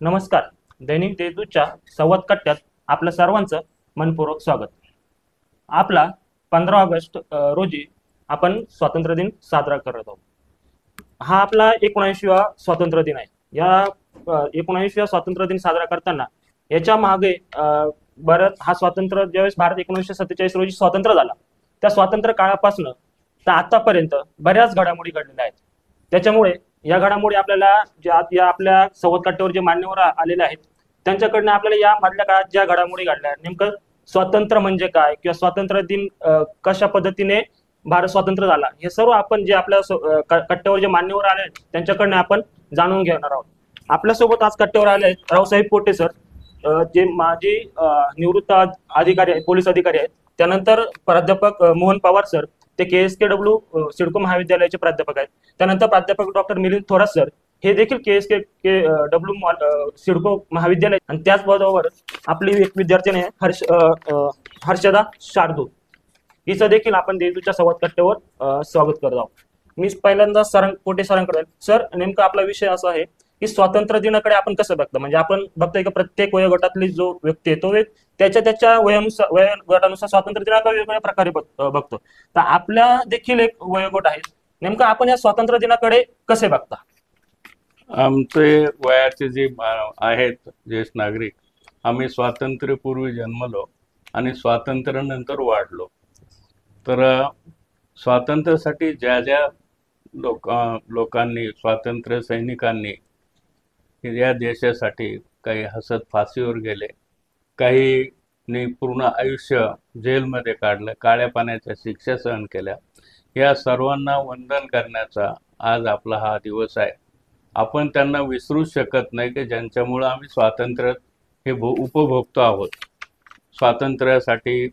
नमस्कार. दैनिक देशदूतच्या संवाद कट्ट्यात आपलं सर्वांचं मनपूर्वक स्वागत. आपला 15 ऑगस्ट रोजी आपण स्वातंत्र्य दिन साजरा करत आहोत. हा आपला 19वा स्वातंत्र्य दिन आहे. या 19व्या स्वातंत्र्य दिन साजरा करताना याच्या मागे बरंच हा स्वातंत्र्य ज्यावेळेस भारत 1947 रोजी स्वतंत्र झाला, त्या स्वातंत्र्य काळापासून तर आतापर्यंत बऱ्याच घडामोडी घडलेल्या आहेत. त्याच्यामुळे या घडामोडी आपल्याला या आपल्या संवाद कट्ट्यावर जे मान्यवर आलेले आहेत त्यांच्याकडनं आपल्याला या मधल्या काळात ज्या घडामोडी घडल्या नेमकं स्वातंत्र्य म्हणजे काय किंवा स्वातंत्र्य दिन कशा पद्धतीने भारत स्वतंत्र झाला हे सर्व आपण जे आपल्या कट्ट्यावर जे मान्यवर आले आहेत त्यांच्याकडनं आपण जाणून घेणार आहोत. आपल्यासोबत आज कट्ट्यावर आले आहेत रावसाहेब पोटे सर, जे माजी निवृत्त अधिकारी आहेत, पोलीस अधिकारी आहेत. त्यानंतर प्राध्यापक मोहन पवार सर, ते KSKW सिडको महाविद्यालयाचे प्राध्यापक आहेत. त्यानंतर प्राध्यापक डॉक्टर मिलिंद थोरात सर, हे देखील KSKW सिडको महाविद्यालय. आणि त्याचबरोबर आपली एक विद्यार्थिनी आहे हर्षदा शार्दूल, हिचं देखील आपण देशदूतच्या संवाद कट्ट्यावर स्वागत करत आहोत. मी पहिल्यांदा पोटे सरांकडे. सर, नेमका आपला विषय असा आहे की स्वातंत्र्य दिनाकडे आपण कसं बघतो, म्हणजे आपण बघतोय की प्रत्येक वयोगटातली जो व्यक्ती आहे तो त्याच्या वयोगटानुसार स्वातंत्र्य दिनाकडे वेगवेगळ्या प्रकारे बघतो. तर आपल्या देखील एक वयोगट आहे, नेमकं आपण या स्वातंत्र्य दिनाकडे कसे बघता? आमचे वयाचे जे आहेत ज्येष्ठ नागरिक, आम्ही स्वातंत्र्यपूर्वी जन्मलो आणि स्वातंत्र्यानंतर वाढलो. तर स्वातंत्र्यासाठी ज्या ज्या लोकांनी, स्वातंत्र्य सैनिकांनी या देशासाठी काही हसत फाशीवर गेले, काहींनी पूर्ण आयुष्य जेलमध्ये काढलं, काळ्या पाण्याच्या शिक्षा सहन केल्या, या सर्वांना वंदन करण्याचा आज आपला हा दिवस आहे. आपण त्यांना विसरूच शकत नाही की ज्यांच्यामुळं आम्ही स्वातंत्र्य हे उपभोगतो आहोत. स्वातंत्र्यासाठी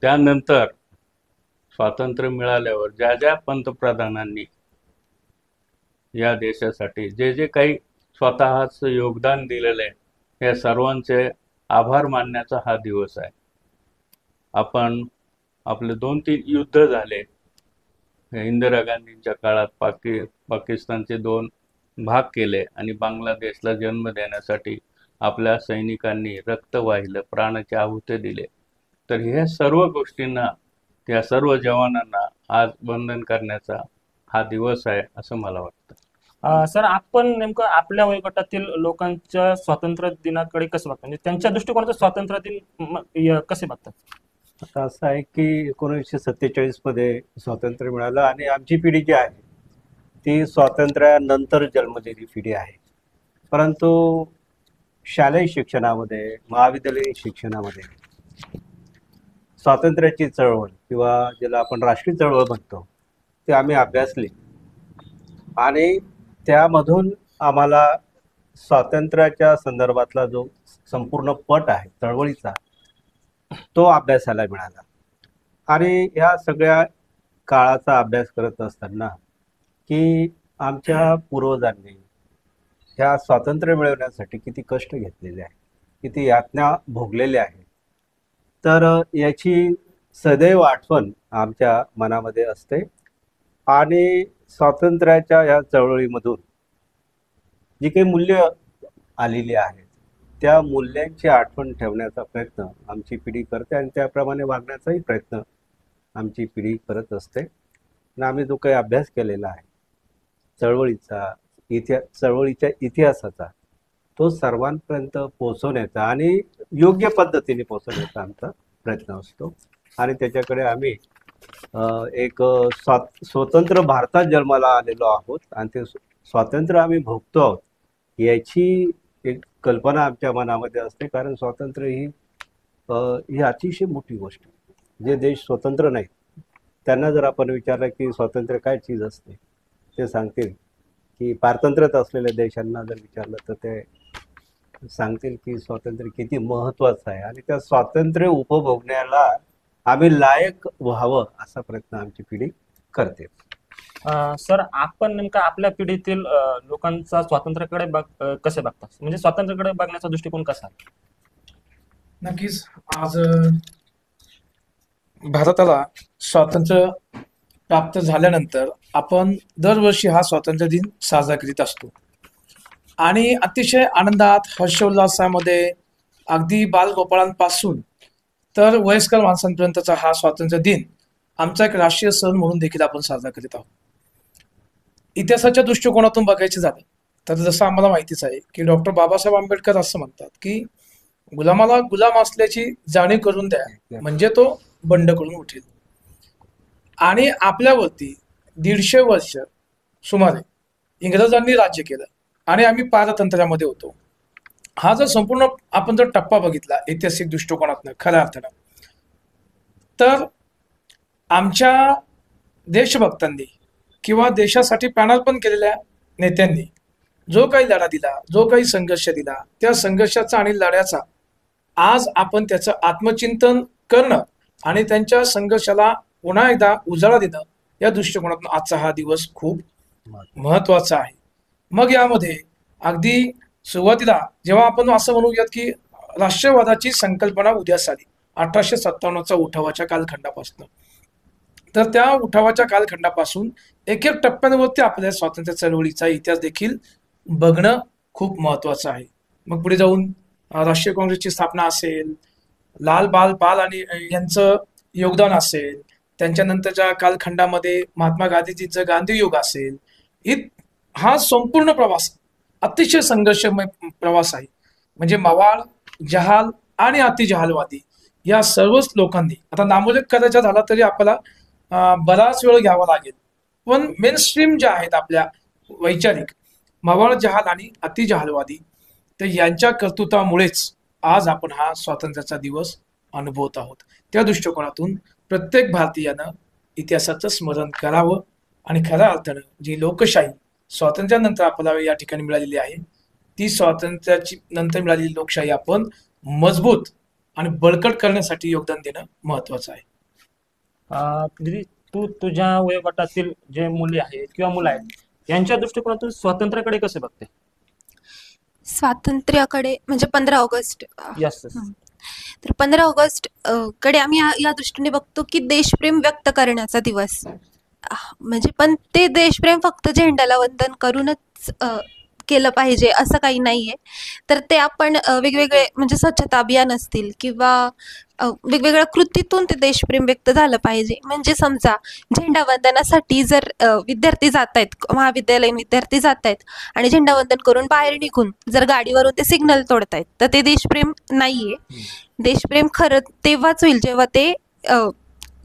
त्यानंतर स्वातंत्र्य मिळाल्यावर ज्या ज्या पंतप्रधानांनी या देशासाठी जे जे काही स्वतःचं योगदान दिलेलं आहे, या सर्वांचे आभार मानण्याचा हा दिवस आहे. आपण आपले 2-3 युद्ध झाले. इंदिरा गांधींच्या काळात पाकिस्तानचे 2 भाग केले आणि बांगलादेशला जन्म देण्यासाठी आपल्या सैनिकांनी रक्त वाहिलं, प्राणाची आहुती दिले. तर ह्या सर्व गोष्टींना, त्या सर्व जवानांना आज वंदन करण्याचा हा दिवस आहे असं मला वाटतं. सर, आपण नेमकं आपल्या वयोगटातील लोकांच्या स्वातंत्र्य दिनाकडे कसं बघतात, म्हणजे त्यांच्या दृष्टिकोनाचं स्वातंत्र्य दिन कसे बघतात? आता असं आहे की 1947 मध्ये स्वातंत्र्य मिळालं आणि आमची पिढी जी आहे ती स्वातंत्र्यानंतर जन्मलेली पिढी आहे. परंतु शालेय शिक्षणामध्ये, महाविद्यालयीन शिक्षणामध्ये स्वातंत्र्याची चळवळ किंवा ज्याला आपण राष्ट्रीय चळवळ म्हणतो ते आम्ही अभ्यासली आणि त्यामधून आम्हाला स्वातंत्र्याच्या संदर्भातला जो संपूर्ण पट आहे चळवळीचा तो अभ्यासाला मिळाला. आणि ह्या सगळ्या काळाचा अभ्यास करत असताना की आमच्या पूर्वजांनी ह्या स्वातंत्र्य मिळवण्यासाठी किती कष्ट घेतलेले आहे, किती यातना भोगलेल्या आहेत, तर याची सदैव आठवण आमच्या मनामध्ये असते. आणि स्वातंत्र्याच्या या चळवळीमधून जी काही मूल्य आलेली आहेत त्या मूल्यांची आठवण ठेवण्याचा प्रयत्न आमची पिढी करते आणि त्याप्रमाणे वागण्याचाही प्रयत्न आमची पिढी करत असते. आणि आम्ही जो काही अभ्यास केलेला आहे चळवळीच्या इतिहासाचा तो सर्वांपर्यंत पोहोचवण्याचा आणि योग्य पद्धतीने पोहोचवण्याचा आमचा प्रयत्न असतो. आणि त्याच्याकडे आम्ही एक स्वतंत्र भारतात जन्माला आलेलो आहोत आणि ते स्वातंत्र्य आम्ही भोगतो आहोत याची एक कल्पना आमच्या मनामध्ये असते. कारण स्वातंत्र्य ही अतिशय मोठी गोष्ट. जे देश स्वतंत्र नाहीत त्यांना जर आपण विचारलं की स्वातंत्र्य काय चीज असते, ते सांगतील की पारतंत्र्यात असलेल्या देशांना जर विचारलं तर ते सांगतील की स्वातंत्र्य किती महत्त्वाचं आहे आणि त्या स्वातंत्र्य उपभोगण्याला आम्ही लायक व्हावं असा प्रयत्न आमची पिढी करते. सर, आपण नेमका आपल्या पिढीतील लोकांचा स्वातंत्र्याकडे कसे बघतात, म्हणजे स्वातंत्र्याकडे बघण्याचा दृष्टिकोन कसा? नक्कीच आज भारताला स्वातंत्र्य प्राप्त झाल्यानंतर आपण दरवर्षी हा स्वातंत्र्य दिन साजरा करीत असतो. आणि अतिशय आनंदात हर्षोल्लासामध्ये अगदी बालगोपाळांपासून तर वयस्कर माणसांपर्यंतचा हा स्वातंत्र्य दिन आमचा एक राष्ट्रीय सण म्हणून देखील आपण साजरा करीत आहोत. इतिहासाच्या दृष्टिकोनातून बघायचं झालं तर जसं आम्हाला माहितीच आहे की डॉक्टर बाबासाहेब आंबेडकर असं म्हणतात की गुलामाला गुलाम असल्याची जाणीव करून द्या म्हणजे तो बंड करून उठेल. आणि आपल्यावरती 150 वर्ष सुमारे इंग्रजांनी राज्य केलं आणि आम्ही पारतंत्र्यामध्ये होतो. हा जर संपूर्ण आपण जर टप्पा बघितला ऐतिहासिक दृष्टिकोनातनं खऱ्या अर्थानं तर आमच्या देशभक्तांनी किंवा देशासाठी प्राणार्पण केलेल्या नेत्यांनी जो काही लढा दिला, जो काही संघर्ष दिला, त्या संघर्षाचा आणि लढ्याचा आज आपण त्याचं आत्मचिंतन करणं आणि त्यांच्या संघर्षाला पुन्हा एकदा उजाळा देणं या दृष्टिकोनातून आजचा हा दिवस खूप महत्वाचा आहे. मग यामध्ये अगदी सुरुवातीला जेव्हा आपण असं म्हणूयात की राष्ट्रवादाची संकल्पना उदयास आली 1857चा उठावाच्या कालखंडापासून, तर त्या उठावाच्या कालखंडापासून एक एक टप्प्यांवरती आपल्या स्वातंत्र्य चळवळीचा इतिहास देखील बघणं खूप महत्वाचं आहे. मग पुढे जाऊन राष्ट्रीय काँग्रेसची स्थापना असेल, लाल बाल पाल आणि यांचं योगदान असेल, त्यांच्यानंतरच्या कालखंडामध्ये महात्मा गांधीजींचं गांधी युग असेल, हा संपूर्ण प्रवास अतिशय संघर्षमय प्रवास आहे. म्हणजे मवाळ, जहाल आणि अतिजहालवादी या सर्वच लोकांनी आता नामोल्लेख करायचा झाला तरी आपल्याला बराच वेळ घ्यावा लागेल, पण मेन स्ट्रीम ज्या आहेत आपल्या वैचारिक मवाळ, जहाल आणि अतिजहालवादी तर यांच्या कर्तृत्वामुळेच आज आपण हा स्वातंत्र्याचा दिवस अनुभवत आहोत. त्या दृष्टिकोनातून प्रत्येक भारतीयानं इतिहासाचं स्मरण करावं आणि खऱ्या अर्थानं जी लोकशाही स्वातंत्र्यानंतर आपल्याला या ठिकाणी मिळालेली आहे ती स्वातंत्र्याची नंतर मिळालेली लोकशाही आपण मजबूत आणि बळकट करण्यासाठी योगदान देणं महत्वाचं आहे. दीदी, तू तुझ्या वयोगटातील जे मुली आहेत किंवा मुलं आहेत यांच्या दृष्टिकोनातून स्वातंत्र्याकडे कसे बघते? स्वातंत्र्याकडे म्हणजे 15 ऑगस्ट यस. तर 15 ऑगस्ट कडे आम्ही या दृष्टीने बघतो की देशप्रेम व्यक्त करण्याचा दिवस. म्हणजे पण ते देशप्रेम फक्त झेंड्याला वंदन करूनच केलं पाहिजे असं काही नाहीये. तर ते आपण वेगवेगळे म्हणजे स्वच्छता अभियान असतील किंवा वेगवेगळ्या कृतीतून ते देशप्रेम व्यक्त झालं पाहिजे. म्हणजे समजा झेंडावंदनासाठी जर विद्यार्थी जात आहेत, महाविद्यालयीन विद्यार्थी जात आहेत आणि झेंडावंदन करून बाहेर निघून जर गाडीवरून ते सिग्नल तोडतायत तर ते देशप्रेम नाहीये. देशप्रेम खरं तेव्हाच होईल जेव्हा ते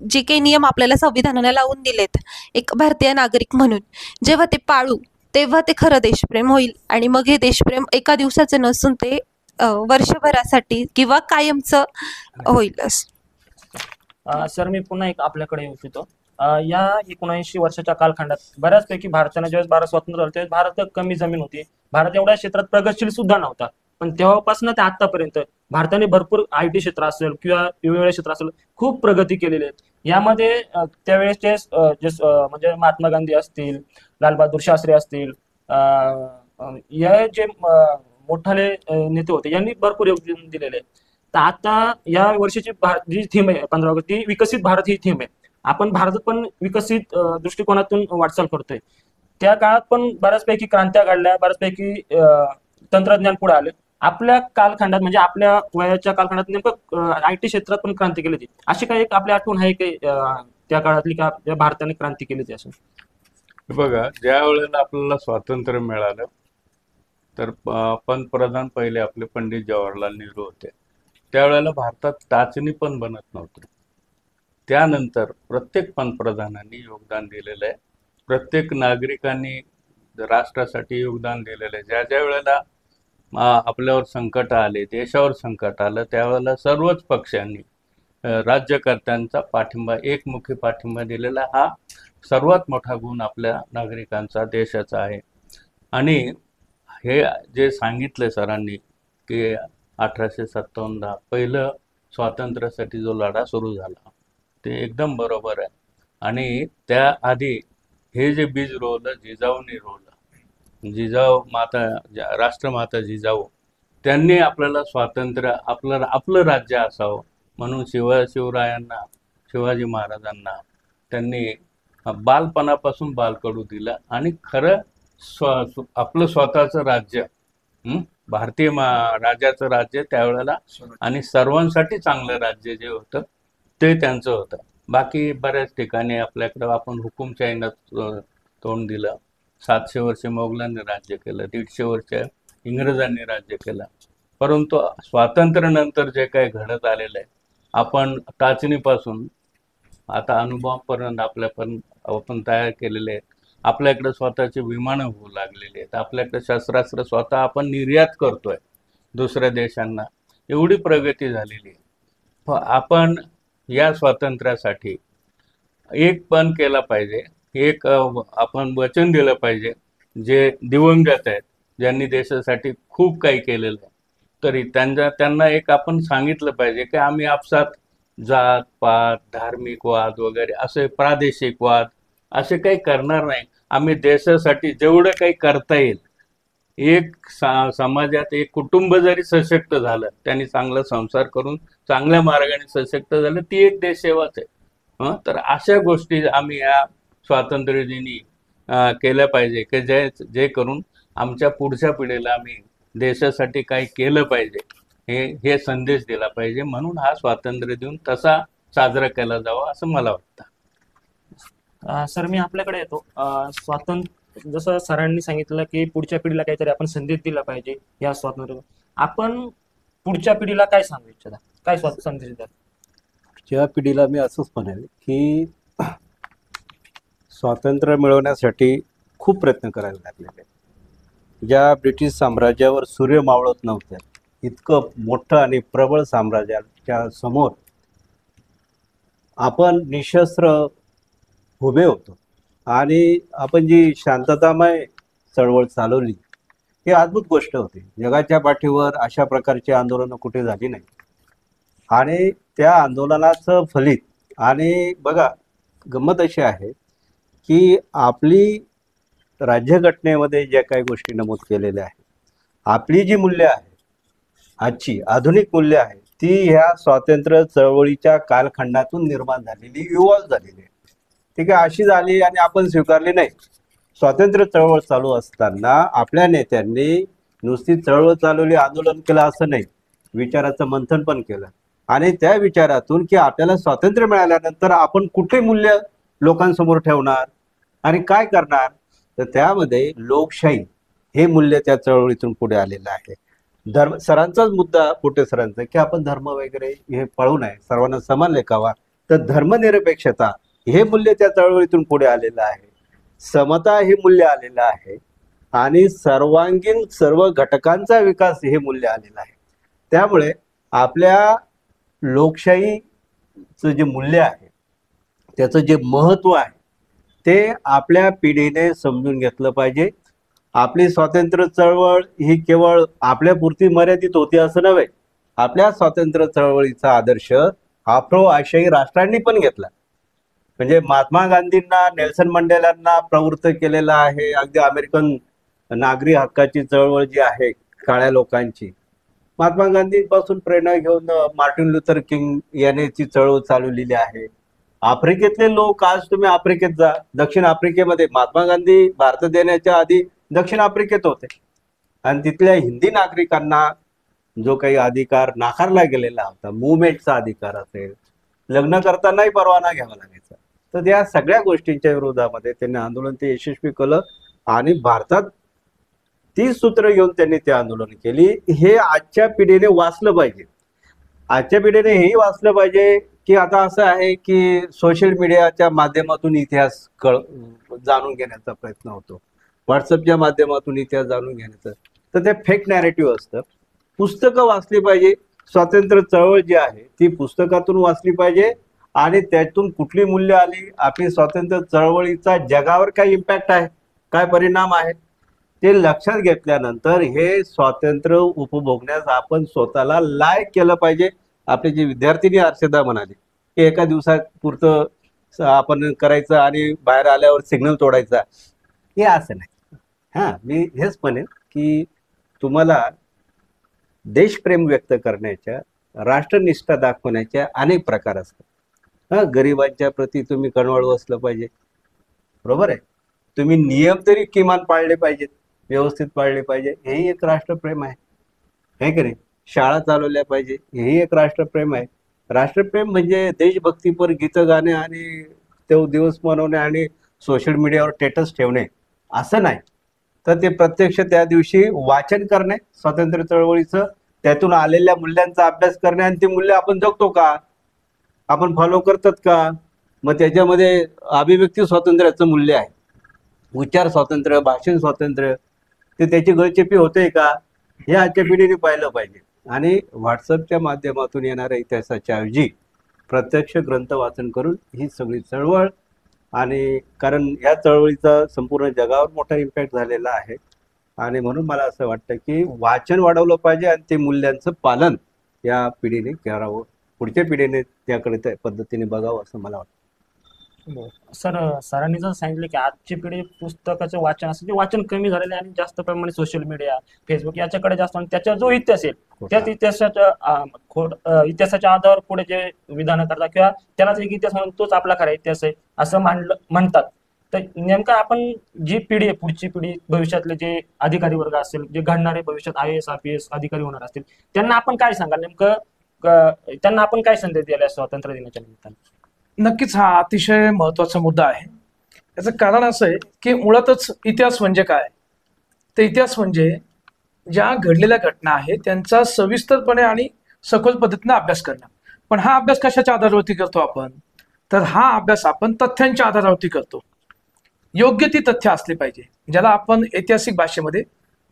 जे काही नियम आपल्याला संविधानाने लावून दिलेत एक भारतीय नागरिक म्हणून जेव्हा ते पाळू तेव्हा ते खरं देशप्रेम होईल. आणि मग हे देशप्रेम एका दिवसाचं नसून ते वर्षभरासाठी किंवा कायमचं होईल. सर, मी पुन्हा एक आपल्याकडे येऊ इच्छितो. या 79 वर्षाच्या कालखंडात बऱ्याचपैकी भारताने ज्यावेळेस भारत स्वतंत्र झाला त्यावेळेस भारतात कमी जमीन होती, भारत एवढ्या क्षेत्रात प्रगतशील सुद्धा नव्हता. पण तेव्हापासून ते आतापर्यंत भारताने भरपूर IT क्षेत्र असेल किंवा वेगवेगळे क्षेत्र असेल खूप प्रगती केलेली आहे. यामध्ये त्यावेळेसचे म्हणजे महात्मा गांधी असतील, लालबहादूर शास्त्री असतील, या जे मोठाले नेते होते यांनी भरपूर योगदान दिलेले आहे. तर आता या वर्षीची जी थीम आहे 15 ऑगस्ट ती विकसित भारत ही थीम आहे. आपण भारतात पण विकसित दृष्टिकोनातून वाटचाल करतोय. त्या काळात पण बऱ्याचपैकी क्रांत्या घडल्या, बऱ्याचपैकी तंत्रज्ञान पुढे आले. आपल्या कालखंडात म्हणजे आपल्या वयाच्या कालखंडात नेमकं IT क्षेत्रात पण क्रांती केली होती. अशी काही एक आपली आठवण आहे की त्या काळातली का ज्या भारताने क्रांती केली होती? असं बघा, ज्या वेळेला आपल्याला स्वातंत्र्य मिळालं तर पंतप्रधान पहिले आपले पंडित जवाहरलाल नेहरू होते. त्यावेळेला भारतात टाचणी पण बनत नव्हती. त्यानंतर प्रत्येक पंतप्रधानांनी योगदान दिलेलं आहे, प्रत्येक नागरिकांनी राष्ट्रासाठी योगदान दिलेलं आहे. ज्या ज्या वेळेला आपल्यावर संकट आले, देशावर संकट आलं, त्यावेळेला सर्वच पक्षांनी राज्यकर्त्यांचा पाठिंबा, एकमुखी पाठिंबा दिलेला हा सर्वात मोठा गुण आपल्या नागरिकांचा, देशाचा आहे. आणि हे जे सांगितलं सरांनी की 1857 पहिलं स्वातंत्र्यासाठी जो लढा सुरू झाला ते एकदम बरोबर आहे. आणि त्याआधी हे जे बीज रोवलं जिजाऊंनी रोवलं, जिजाऊ माता, राष्ट्रमाता जिजाऊ, त्यांनी आपल्याला स्वातंत्र्य, आपलं राज्य असावं म्हणून शिवरायांना, शिवाजी महाराजांना त्यांनी बालपणापासून बालकडू दिलं आणि खरं आपलं स्वतःचं राज्य भारतीय राजाचं राज्य त्यावेळेला आणि सर्वांसाठी चांगलं राज्य जे होतं ते त्यांचं होतं. बाकी बऱ्याच ठिकाणी आपल्याकडं आपण हुकुमशाहीनं तोंड दिलं. 700 वर्ष मोगलांनी राज्य केलं, 150 वर्ष इंग्रजांनी राज्य केलं. परंतु स्वातंत्र्यानंतर जे काही घडत आलेलं आहे, आपण टाचणीपासून आता अनुभवापर्यंत आपण तयार केलेले आहेत. आपल्याकडे स्वतःची विमानं होऊ लागलेली आहेत. आपल्याकडे शस्त्रास्त्र स्वतः आपण निर्यात करतोय दुसऱ्या देशांना. एवढी प्रगती झालेली आहे. आपण या स्वातंत्र्यासाठी एक पण केला पाहिजे, एक आपण वचन दिलं पाहिजे. जे दिवंगत आहेत, ज्यांनी देशासाठी खूप काही केलेलं आहे, तरी त्यांना एक आपण सांगितलं पाहिजे की आम्ही आपसात जात पात धार्मिक वाद वगैरे असे प्रादेशिक वाद असे काही करणार नाही. आम्ही देशासाठी जेवढं काही करता येईल, एक समाजात एक कुटुंब जरी सशक्त झालं, त्यांनी चांगला संसार करून चांगल्या मार्गाने सशक्त झालं, ती एक देशसेवाच आहे. तर अशा गोष्टी आम्ही या स्वातंत्र्यदिनी केल्या पाहिजे की जे करून आमच्या पुढच्या पिढीला आम्ही देशासाठी काही केलं पाहिजे हे संदेश दिला पाहिजे. म्हणून हा स्वातंत्र्य दिन तसा साजरा केला जावा असं मला वाटतं. सर, मी आपल्याकडे येतो. जसं सरांनी सांगितलं की पुढच्या पिढीला काहीतरी आपण संदेश दिला पाहिजे या स्वातंत्र्य. आपण पुढच्या पिढीला काय सांगू इच्छिता, काय संदेश द्याल? पुढच्या पिढीला मी असंच म्हणेल की स्वातंत्र्य मिळवण्यासाठी खूप प्रयत्न करायला लागलेले. ज्या ब्रिटिश साम्राज्यावर सूर्य मावळत नव्हत्या, इतकं मोठं आणि प्रबळ साम्राज्याच्या समोर आपण निशस्त्र उभे होतो आणि आपण जी शांततामय चळवळ चालवली ही अद्भुत गोष्ट होती. जगाच्या पाठीवर अशा प्रकारची आंदोलनं कुठे झाली नाही. आणि त्या आंदोलनाचं फलित, आणि बघा गंमत अशी आहे की आपली राज्यघटनेमध्ये ज्या काही गोष्टी नमूद केलेल्या आहेत, आपली जी मूल्य आहे, आजची आधुनिक मूल्य आहे, ती ह्या स्वातंत्र्य चळवळीच्या कालखंडातून निर्माण झालेली, इव्हॉल्व झालेली आहे. ठीक आहे, अशी झाली आणि आपण स्वीकारली नाही. स्वातंत्र्य चळवळ चालू असताना आपल्या नेत्यांनी नुसती चळवळ चालवली, आंदोलन केलं असं नाही, विचाराचं मंथन पण केलं. आणि त्या विचारातून की आपल्याला स्वातंत्र्य मिळाल्यानंतर आपण कुठले मूल्य लोकांसमोर ठेवणार आणि काय करणार, तर त्यामध्ये लोकशाही हे मूल्य त्या चळवळीतून पुढे आलेलं आहे. सरांचाच मुद्दा, पोटे सरांचा, की आपण धर्म वगैरे हे पळू नये, सर्वांना समान लेखावा. तर धर्मनिरपेक्षता हे मूल्य त्या चळवळीतून पुढे आलेलं आहे. समता हे मूल्य आलेलं आहे आणि सर्वांगीण सर्व घटकांचा विकास हे मूल्य आलेलं आहे. त्यामुळे आपल्या लोकशाहीचं जे मूल्य आहे, त्याचं जे महत्त्व आहे, ते आपल्या पिढीने समजून घेतलं पाहिजे. आपली स्वातंत्र्य चळवळ ही केवळ आपल्यापुरती मर्यादित होती असं नव्हे. आपल्या स्वातंत्र्य चळवळीचा आदर्श आफ्रो आशियाई राष्ट्रांनी पण घेतला. म्हणजे महात्मा गांधींना, नेल्सन मंडेलांना प्रवृत्त केलेला आहे. अगदी अमेरिकन नागरी हक्काची चळवळ जी आहे काळ्या लोकांची, महात्मा गांधींपासून प्रेरणा घेऊन मार्टिन लुथर किंग याने ती चळवळ चालवलेली आहे. आफ्रिकेतले लोक, आज तुम्ही आफ्रिकेत जा, दक्षिण आफ्रिकेमध्ये महात्मा गांधी भारतात येण्याच्या आधी दक्षिण आफ्रिकेत होते आणि तिथल्या हिंदी नागरिकांना जो काही अधिकार नाकारला गेलेला होता, मुवमेंटचा अधिकार असेल, लग्न करतानाही परवाना घ्यावा लागायचा, तर त्या सगळ्या गोष्टींच्या विरोधामध्ये त्यांनी आंदोलन ते यशस्वी केलं आणि भारतात 30 सूत्र घेऊन त्यांनी ते आंदोलन केली. हे आजच्या पिढीने वाचलं पाहिजे. आजच्या पिढीने हेही वाचलं पाहिजे की आता असं आहे की सोशल मीडियाच्या माध्यमातून इतिहास जाणून घेण्याचा प्रयत्न होतो, व्हॉट्सअपच्या माध्यमातून इतिहास जाणून घेण्याचं, तर ते फेक नॅरेटिव्ह असतं. पुस्तकं वाचली पाहिजे. स्वातंत्र्य चळवळ जी आहे ती पुस्तकातून वाचली पाहिजे आणि त्यातून कुठली मूल्य आली, आपली स्वातंत्र्य चळवळीचा जगावर काय इम्पॅक्ट आहे, काय परिणाम आहे, ते लक्षात घेतल्यानंतर हे स्वातंत्र्य उपभोगण्यास आपण स्वतःला लायक केलं पाहिजे. आपले जे विद्यार्थिनी हर्षदा म्हणाले की एका दिवसापुरतं आपण करायचं आणि बाहेर आल्यावर सिग्नल तोडायचा, हे असं नाही. हां, मी हेच म्हणेन की तुम्हाला देशप्रेम व्यक्त करण्याच्या, राष्ट्रनिष्ठा दाखवण्याच्या अनेक प्रकार असतात. हां, गरिबांच्या प्रती तुम्ही कणवळू असलं पाहिजे, बरोबर आहे. तुम्ही नियम तरी किमान पाळले पाहिजेत. व्यवस्थित पाळली पाहिजे, हेही एक राष्ट्रप्रेम आहे की नाही? शाळा चालवल्या पाहिजे, हेही एक राष्ट्रप्रेम आहे. राष्ट्रप्रेम म्हणजे देशभक्तीपर गीतं गाणे आणि तो दिवस मनवणे आणि सोशल मीडियावर स्टेटस ठेवणे असं नाही. तर ते प्रत्यक्ष त्या दिवशी वाचन करणे स्वातंत्र्य चळवळीचं, त्यातून आलेल्या मूल्यांचा अभ्यास करणे आणि ती मूल्य आपण जगतो का, आपण फॉलो करतात का? मग त्याच्यामध्ये अभिव्यक्ती स्वातंत्र्याचं मूल्य आहे, विचार स्वातंत्र्य, भाषण स्वातंत्र्य, ते त्याची गळचेपी होते का, हे आजच्या पिढीने पाहिलं पाहिजे. आणि व्हॉट्सअपच्या माध्यमातून येणाऱ्या इतिहासाच्या ऐवजी प्रत्यक्ष ग्रंथ वाचन करून ही सगळी चळवळ, आणि कारण या चळवळीचा संपूर्ण जगावर मोठा इम्पॅक्ट झालेला आहे, आणि म्हणून मला असं वाटतं की वाचन वाढवलं पाहिजे आणि ते मूल्यांचं पालन या पिढीने करावं, पुढच्या पिढीने त्याकडे त्या पद्धतीने बघावं असं मला वाटतं. सर, सरांनी जर सांगितलं की आजची पिढी पुस्तकाचं वाचन असेल ते वाचन कमी झालेलं आहे आणि जास्त प्रमाणे सोशल मीडिया, फेसबुक याच्याकडे जास्त, आणि त्याचा जो इतिहास आहे त्याच इतिहासाच्या आधारावर पुढे जे विधानं करतात किंवा त्यालाच एक इतिहास म्हणून तोच आपला खरा इतिहास आहे असं म्हणतात. तर नेमका आपण जी पिढी आहे, पुढची पिढी, भविष्यातले जे अधिकारी वर्ग असेल, जे घडणारे भविष्यात IAS IPS अधिकारी होणार असतील, त्यांना आपण काय सांगाल नेमकं, त्यांना आपण काय संदेश द्यायला स्वातंत्र्य दिनाच्या निमित्ताने? नक्कीच हा अतिशय महत्वाचा मुद्दा आहे. याचं कारण असं आहे की मुळातच इतिहास म्हणजे काय, तर इतिहास म्हणजे ज्या घडलेल्या घटना आहेत त्यांचा सविस्तरपणे आणि सखोल पद्धतीने अभ्यास करणं. पण हा अभ्यास कशाच्या आधारावरती करतो आपण, तर हा अभ्यास आपण तथ्यांच्या आधारावरती करतो. योग्य ती तथ्य असली पाहिजे, ज्याला आपण ऐतिहासिक भाषेमध्ये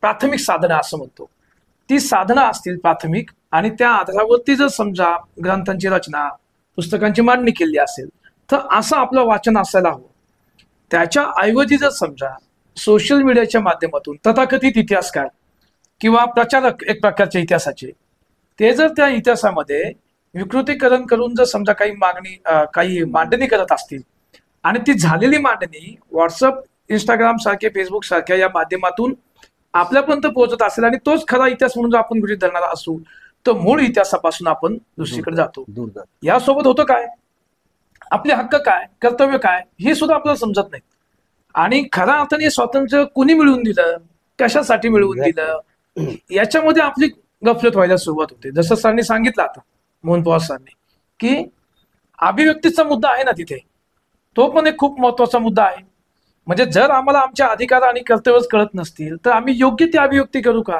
प्राथमिक साधनं असं म्हणतो. ती साधनं असतील प्राथमिक, आणि त्या आधारावरती जर समजा ग्रंथांची रचना, पुस्तकांची मांडणी केली असेल, तर असं आपलं वाचन असायला हवं. त्याच्या ऐवजी जर समजा सोशल मीडियाच्या माध्यमातून तथाकथित इतिहासकार किंवा प्रचारक एक प्रकारचे इतिहासाचे, ते जर त्या इतिहासामध्ये विकृतीकरण करून जर समजा काही मांडणी करत असतील, आणि ती झालेली मांडणी व्हॉट्सअप, इंस्टाग्राम सारखे, फेसबुक सारख्या या माध्यमातून आपल्यापर्यंत पोहोचत असेल आणि तोच खरा इतिहास म्हणून जर आपण गृहीत धरणार असू, तर मूळ इतिहासापासून आपण दुसरीकडे जातो. यासोबत होतं काय, आपले हक्क काय, कर्तव्य काय, हे सुद्धा आपल्याला समजत नाही. आणि खऱ्या अर्थाने स्वातंत्र्य कुणी मिळवून दिलं, कशासाठी मिळवून दिलं, याच्यामध्ये आपली गफलत व्हायला सुरुवात होते. जसं सरांनी सांगितलं आता, मोहन पवार सरांनी, की अभिव्यक्तीचा मुद्दा आहे ना तिथे, तो पण एक खूप महत्वाचा मुद्दा आहे. म्हणजे जर आम्हाला आमच्या अधिकार आणि कर्तव्यच कळत नसतील, तर आम्ही योग्य ती अभिव्यक्ती करू का?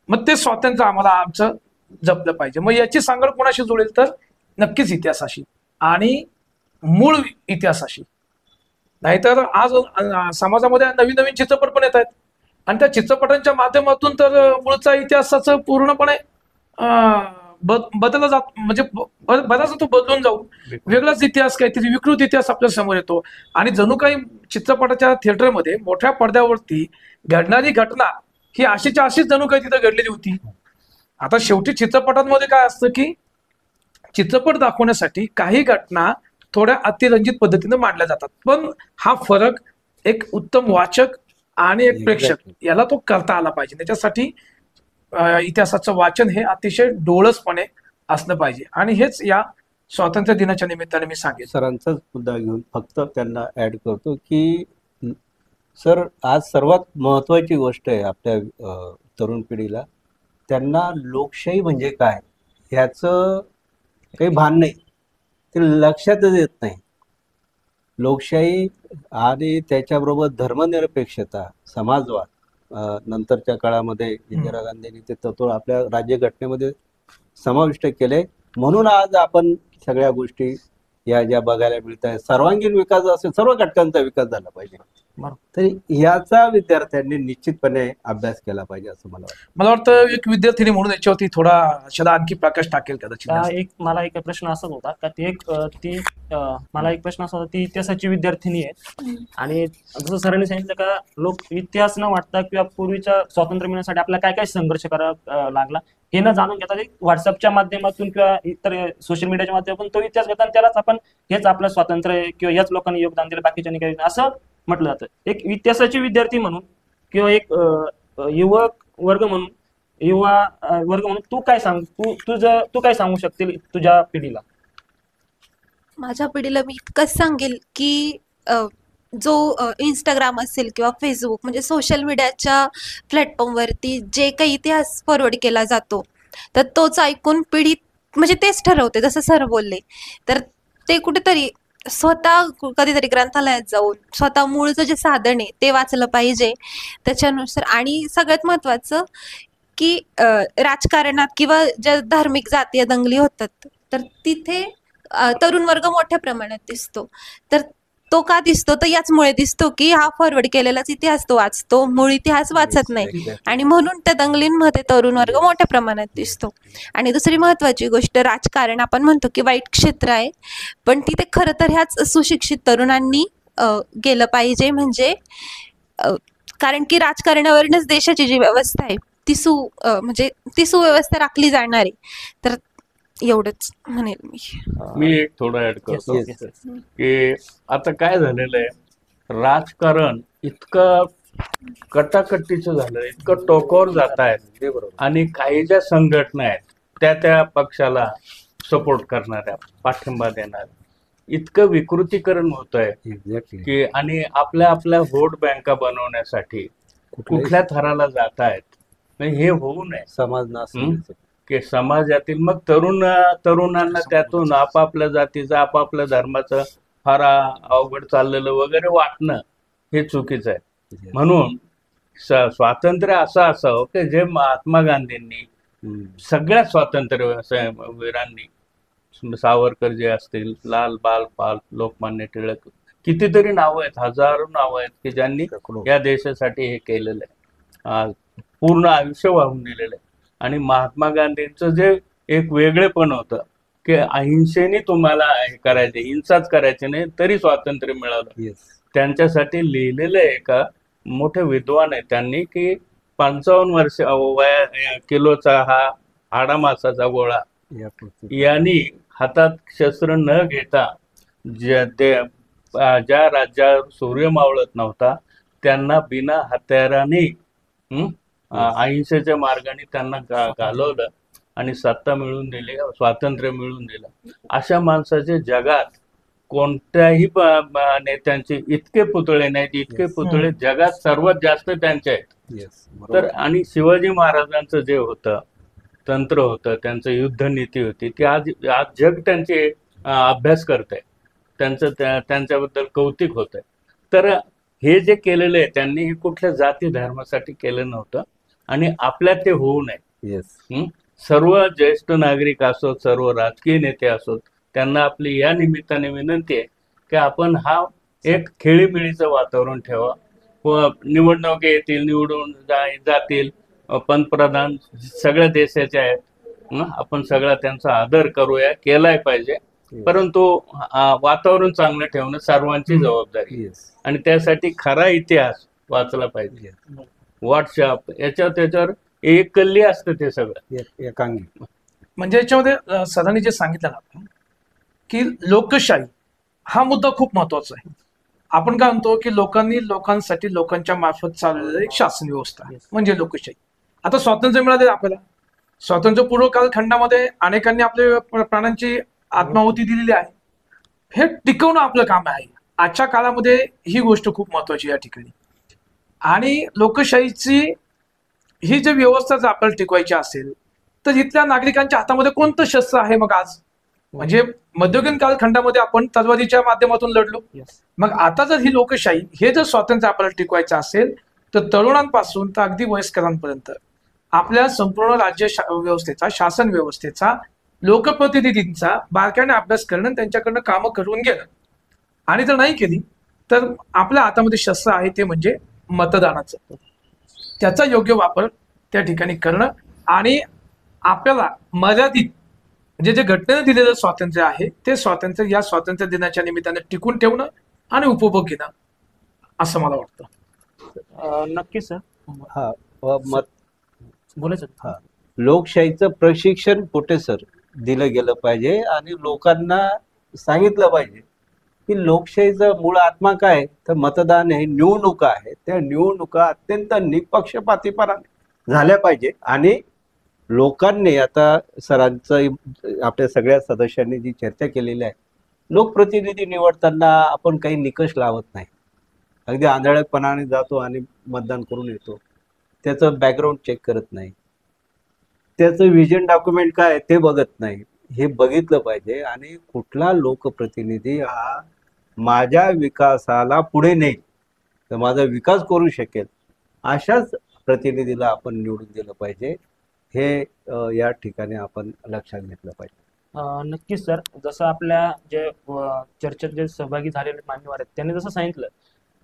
मग ते स्वातंत्र्य आम्हाला आमचं जपलं पाहिजे. मग याची सांगड कोणाशी जोडेल, तर नक्कीच इतिहासाशी आणि मूळ इतिहासाशी. नाहीतर आज समाजामध्ये नवीन नवीन चित्रपट पण येत आहेत, आणि त्या चित्रपटांच्या माध्यमातून तर मूळचा इतिहासाचं पूर्णपणे बदलला जात, म्हणजे बराचसा तो बदलून जाऊन वेगळाच इतिहास, काहीतरी विकृत इतिहास आपल्या समोर येतो. आणि जणू काही चित्रपटाच्या थिएटरमध्ये मोठ्या पडद्यावरती घडणारी घटना ही अशीच्या अशीच जणू काही तिथं घडलेली होती. आता शेवटी चित्रपटांमध्ये काय असतं की चित्रपट दाखवण्यासाठी काही घटना थोड्या अतिरंजित पद्धतीने मांडल्या जातात, पण हा फरक एक उत्तम वाचक आणि एक प्रेक्षक याला तो करता आला पाहिजे. त्याच्यासाठी इतिहासाचं वाचन हे अतिशय डोळसपणे असलं पाहिजे. आणि हेच या स्वातंत्र्य दिनाच्या निमित्ताने मी सांगेन. सरांचाच मुद्दा घेऊन फक्त त्यांना ऍड करतो की सर, आज सर्वात महत्वाची गोष्ट आहे आपल्या तरुण पिढीला, त्यांना लोकशाही म्हणजे काय ह्याचं काही भान नाही, ते लक्षातच येत नाही. लोकशाही आणि त्याच्याबरोबर धर्मनिरपेक्षता, समाजवाद, नंतरच्या काळामध्ये इंदिरा गांधींनी ते तत्व आपल्या राज्यघटनेमध्ये समाविष्ट केले. म्हणून आज आपण सगळ्या गोष्टी या ज्या बघायला मिळत आहेत, सर्वांगीण विकास असेल, सर्व घटकांचा विकास झाला पाहिजे. तरी याचा विद्यार्थ्यांनी निश्चितपणे अभ्यास केला पाहिजे असं मला वाटतं. मला वाटतं एक विद्यार्थिनी म्हणून याच्यावरती थोडा आणखी प्रकाश टाकेल कदाचित. मला एक प्रश्न असाच होता का मला एक प्रश्न असा होता, ती इतिहासाची विद्यार्थिनी आहे, आणि जसं सरांनी सांगितलं का लोक इतिहास न वाटता किंवा पूर्वीच्या स्वातंत्र्य मिळण्यासाठी आपल्याला काय काय संघर्ष करावा लागला हे न जाणून घेतात, एक व्हॉट्सअपच्या माध्यमातून किंवा इतर सोशल मीडियाच्या माध्यमातून तो इतिहास घेतात, त्यालाच आपण हेच आपलं स्वातंत्र्य किंवा याच लोकांनी योगदान दिलं, बाकीच्या काही असं म्हटलं जातं. एक इतिहासाची विद्यार्थी म्हणून किंवा एक युवा वर्ग म्हणून तू काय सांगू शकतील तुझ्या पिढीला? माझ्या पिढीला मी इतकंच सांगेल की जो इंस्टाग्राम असेल किंवा फेसबुक म्हणजे सोशल मीडियाच्या प्लॅटफॉर्मवरती जे काही इतिहास फॉरवर्ड केला जातो तर तोच ऐकून पिढी म्हणजे तेच ठरवते जसं सर बोलले. तर ते कुठेतरी स्वतः कधीतरी ग्रंथालयात जाऊन स्वतः मूळचं जे साधन आहे ते वाचलं पाहिजे त्याच्यानुसार. आणि सगळ्यात महत्त्वाचं की राजकारणात किंवा ज्या धार्मिक जातीय दंगली होतात तर तिथे तरुण वर्ग मोठ्या प्रमाणात दिसतो. तर तो का दिसतो तर याचमुळे दिसतो की हा फॉरवर्ड केलेलाच इतिहास तो वाचतो, मूळ इतिहास वाचत नाही. Exactly. आणि म्हणून त्या दंगलींमध्ये तरुण वर्ग मोठ्या प्रमाणात दिसतो. आणि दुसरी महत्वाची गोष्ट, राजकारण आपण म्हणतो की वाईट क्षेत्र आहे, पण तिथे खरं तर ह्याच सुशिक्षित तरुणांनी गेलं पाहिजे. म्हणजे कारण की राजकारणावरूनच देशाची जी व्यवस्था आहे ती म्हणजे ती सुव्यवस्था राखली जाणार आहे. तर एवढंच म्हणेल मी. मी एक थोडं ऍड करतो Yes, yes. की आता काय झालेलं आहे, राजकारण इतकं कटाकटीचं झालं, इतकं टोकावर जात आहे. ते बरोबर. आणि काही ज्या संघटना आहेत त्या पक्षाला सपोर्ट करणाऱ्या, पाठिंबा देणार, इतकं विकृतीकरण होत आहे Exactly. की आणि आपल्या व्होट बँका बनवण्यासाठी कुठल्या थराला जात आहेत. हे होऊ नये समाज नाश हं? की समाजातील मग तरुणांना त्यातून आपापल्या जातीचं आपापल्या धर्माचं फार अवघड चाललेलं वगैरे वाटणं हे चुकीचं आहे. म्हणून स्वातंत्र्य असं असावं की जे महात्मा गांधींनी सगळ्या स्वातंत्र्यवीरांनी, सावरकर जे असतील, लाल बाल पाल, लोकमान्य टिळक, कितीतरी नावं आहेत, हजारो नावं आहेत की ज्यांनी या देशासाठी हे केलेलं आहे, पूर्ण आयुष्य वाहून दिलेलं आहे. आणि महात्मा गांधींचं जे एक वेगळेपण होतं की अहिंसेने तुम्हाला हे करायचे, हिंसाच करायचे नाही तरी स्वातंत्र्य मिळालं. Yes. त्यांच्यासाठी लिहिलेलं आहे का मोठे विद्वान आहे त्यांनी की 55 वर्ष किलोचा हा हाडामासाचा गोळा या पृथ्वी- यांनी हातात शस्त्र न घेता ज्या राज्यावर सूर्य मावळत नव्हता त्यांना बिना हत्याराने अहिंसेच्या मार्गाने त्यांना घालवलं आणि सत्ता मिळवून दिली, स्वातंत्र्य मिळवून दिलं. अशा माणसाचे जगात कोणत्याही नेत्यांचे इतके पुतळे नाहीत, इतके पुतळे जगात सर्वात जास्त त्यांचे आहेत. Yes. तर बरोबर. आणि शिवाजी महाराजांचं जे होतं तंत्र होतं, त्यांचं युद्ध नीती होती, ती आज जग त्यांचे अभ्यास करत आहे, त्यांच्याबद्दल कौतुक होत आहे. तर हे जे केलेलं आहे त्यांनी हे कुठल्या जाती धर्मासाठी केलं नव्हतं आणि आपल्यात ते होऊ नये. Yes. सर्व ज्येष्ठ नागरिक असोत, सर्व राजकीय नेते असोत, त्यांना आपली या निमित्ताने विनंती आहे की आपण हा एक खेळीमेळीचं वातावरण ठेवा. व निवडणुका येतील, निवडून जातील, पंतप्रधान सगळ्या देशाचे आहेत, आपण सगळा त्यांचा आदर करूया, केलाय पाहिजे. परंतु वातावरण चांगलं ठेवणं सर्वांची जबाबदारी आहे. Yes. आणि त्यासाठी खरा इतिहास वाचला पाहिजे. Yes. व्हॉट्सअप त्याच्यावर एक कल्ली असतं ते सगळं. एकांगी. म्हणजे याच्यामध्ये सरांनी जे सांगितलं ना आपण, की लोकशाही हा मुद्दा खूप महत्वाचा आहे. आपण काय म्हणतो की लोकांनी लोकांसाठी लोकांच्या मार्फत चालवलेली एक शासन व्यवस्था म्हणजे लोकशाही. आता स्वातंत्र्य मिळाले आपल्याला, स्वातंत्र्यपूर्व कालखंडामध्ये अनेकांनी आपल्या प्राणांची आत्माहुती दिलेली आहे. हे टिकवणं आपलं काम आहे. आजच्या काळामध्ये ही गोष्ट खूप महत्वाची या ठिकाणी. आणि लोकशाहीची ही जी व्यवस्था जर आपल्याला टिकवायची असेल तर इथल्या नागरिकांच्या हातामध्ये कोणतं शस्त्र आहे मग आज? म्हणजे मध्ययुगीन कालखंडामध्ये आपण तलवारीच्या माध्यमातून लढलो. मग आता जर ही लोकशाही, हे जर स्वातंत्र्य आपल्याला टिकवायचं असेल तर तरुणांपासून तर अगदी वयस्करांपर्यंत आपल्या संपूर्ण राज्य व्यवस्थेचा, शासन व्यवस्थेचा, लोकप्रतिनिधींचा बारकाईने अभ्यास करणं, त्यांच्याकडनं कामं करून घेणं. आणि जर नाही केली तर आपल्या हातामध्ये शस्त्र आहे ते म्हणजे मतदानाचं. त्याचा योग्य वापर त्या ठिकाणी करणं आणि आपल्याला मर्यादित म्हणजे जे घटनेने दिलेलं स्वातंत्र्य आहे ते स्वातंत्र्य या स्वातंत्र्य दिनाच्या निमित्ताने टिकून ठेवणं आणि उपभोग घेणं असं मला वाटतं. नक्कीच सर. हा. मत बोलायचं. हा. लोकशाहीचं प्रशिक्षण कुठे सर दिलं गेलं पाहिजे आणि लोकांना सांगितलं पाहिजे की लोकशाहीचा मूळ आत्मा काय, तर मतदान हे निवडणुका आहे, त्या निवडणुका अत्यंत निपक्षपातीपणे झाल्या पाहिजे. आणि लोकांनी आता सरांचं, आपल्या सगळ्या सदस्यांनी जी चर्चा केलेली आहे, लोकप्रतिनिधी निवडताना आपण काही निकष लावत नाही. अगदी आंधळेपणाने जातो आणि मतदान करून येतो. त्याचं बॅकग्राऊंड चेक करत नाही, त्याचं विजन डॉक्युमेंट काय आहे ते बघत नाही. हे बघितलं पाहिजे आणि कुठला लोकप्रतिनिधी हा माझ्या विकासाला पुढे नेईल, तर माझा विकास करू शकेल, अशाच प्रतिनिधीला आपण निवडून दिलं पाहिजे. हे या ठिकाणी आपण लक्षात घेतलं पाहिजे. नक्कीच सर, जसं आपल्या जे चर्चेत जे सहभागी झालेले मान्यवर आहेत त्यांनी जसं सांगितलं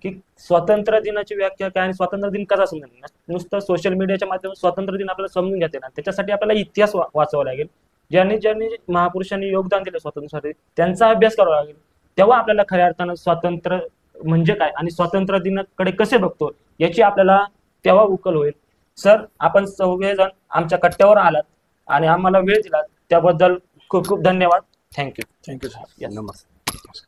की स्वातंत्र्य दिनाची व्याख्या काय आणि स्वातंत्र्य दिन कसा समजेल. नुसतं सोशल मीडियाच्या माध्यमातून स्वातंत्र्य दिन आपल्याला समजून घेता येणार, त्याच्यासाठी आपल्याला इतिहास वाचावा लागेल. ज्यांनी ज्यांनी महापुरुषांनी योगदान दिलं स्वातंत्र्यासाठी त्यांचा अभ्यास करावा लागेल. तेव्हा आपल्याला खऱ्या अर्थानं स्वातंत्र्य म्हणजे काय आणि स्वातंत्र्य दिनाकडे कसे बघतो याची आपल्याला तेव्हा उकल होईल. सर, आपण सगळेजण आमच्या कट्ट्यावर आलात आणि आम्हाला वेळ दिला त्याबद्दल खूप खूप धन्यवाद. थँक्यू. Thank you sir. नमस्कार.